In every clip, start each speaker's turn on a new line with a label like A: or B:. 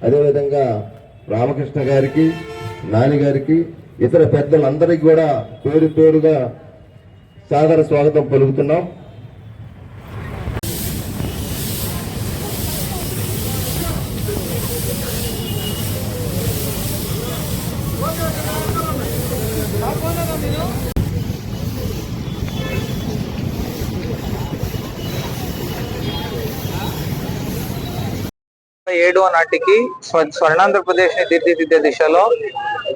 A: అదేవిధంగా రామకృష్ణ గారికి, నాని గారికి, ఇతర పెద్దలందరికీ కూడా పేరు పేరుగా సాదర స్వాగతం పలుకుతున్నాం.
B: నాటికి స్వర్ణాంధ్రప్రదేశ్ ని తీర్చిదిద్దే దిశలో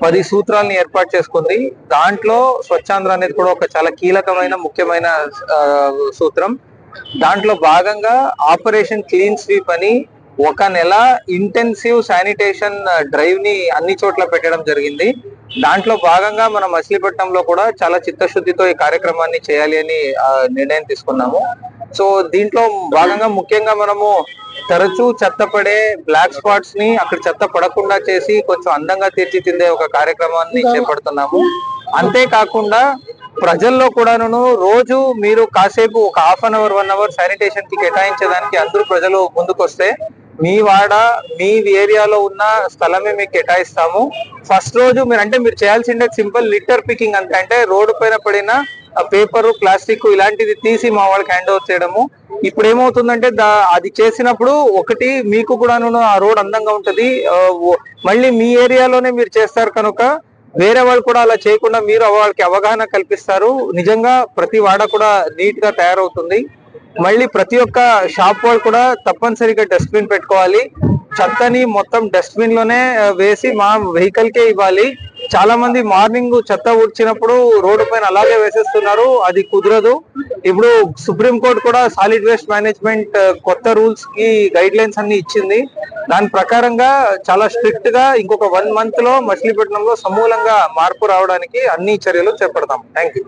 B: 10 సూత్రాలను ఏర్పాటు చేసుకుంది. దాంట్లో స్వచ్ఛాంధ్ర అనేది కూడా ఒక చాలా కీలకమైన ముఖ్యమైన సూత్రం. దాంట్లో భాగంగా ఆపరేషన్ క్లీన్ స్వీప్ అని 1 నెల ఇంటెన్సివ్ శానిటేషన్ డ్రైవ్ ని అన్ని చోట్ల పెట్టడం జరిగింది. దాంట్లో భాగంగా మనం మచిలీపట్నంలో కూడా చాలా చిత్తశుద్ధితో ఈ కార్యక్రమాన్ని చేయాలి అని నిర్ణయం తీసుకున్నాము. సో దీంట్లో భాగంగా ముఖ్యంగా మనము తరచూ చెత్త పడే బ్లాక్ స్పాట్స్ ని అక్కడ చెత్త పడకుండా చేసి కొంచెం అందంగా తీర్చిదిద్దే ఒక కార్యక్రమాన్ని చేపడుతున్నాము. అంతేకాకుండా ప్రజల్లో కూడాను రోజు మీరు కాసేపు ఒక ½ అవర్ 1 అవర్ శానిటేషన్ కి కేటాయించడానికి అందరూ ప్రజలు ముందుకొస్తే మీ వాడ మీ ఏరియాలో ఉన్న స్థలమే మీకు కేటాయిస్తాము. ఫస్ట్ రోజు మీరు చేయాల్సిందే సింపుల్ లిటర్ పికింగ్ అంతే. అంటే రోడ్డు పైన పడిన పేపర్, ప్లాస్టిక్ ఇలాంటిది తీసి మా వాళ్ళకి హ్యాండ్ ఓవర్ చేయడము. ఇప్పుడు ఏమవుతుందంటే అది చేసినప్పుడు ఒకటి మీకు కూడాను ఆ రోడ్ అందంగా ఉంటది, మళ్ళీ మీ ఏరియాలోనే మీరు చేస్తారు కనుక వేరే వాళ్ళు కూడా అలా చేయకుండా మీరు వాళ్ళకి అవగాహన కల్పిస్తారు. నిజంగా ప్రతి వాడ కూడా నీట్ గా తయారవుతుంది. మళ్ళీ ప్రతి ఒక్క షాప్ వాళ్ళు కూడా తప్పనిసరిగా డస్ట్బిన్ పెట్టుకోవాలి. చెత్తని మొత్తం డస్ట్బిన్ లోనే వేసి మా వెహికల్ కే ఇవ్వాలి. చాలా మంది మార్నింగ్ చెత్త ఊడ్చినప్పుడు రోడ్డు పైన అలాగే వేసేస్తున్నారు, అది కుదరదు. ఇప్పుడు సుప్రీంకోర్టు కూడా సాలిడ్ వేస్ట్ మేనేజ్మెంట్ కొత్త రూల్స్ కి గైడ్ లైన్స్ అన్ని ఇచ్చింది. దాని ప్రకారంగా చాలా స్ట్రిక్ట్ గా ఇంకొక 1 మంత్ లో మచిలీపట్నంలో సమూలంగా మార్పు రావడానికి అన్ని చర్యలు చేపడతాం. Thank you.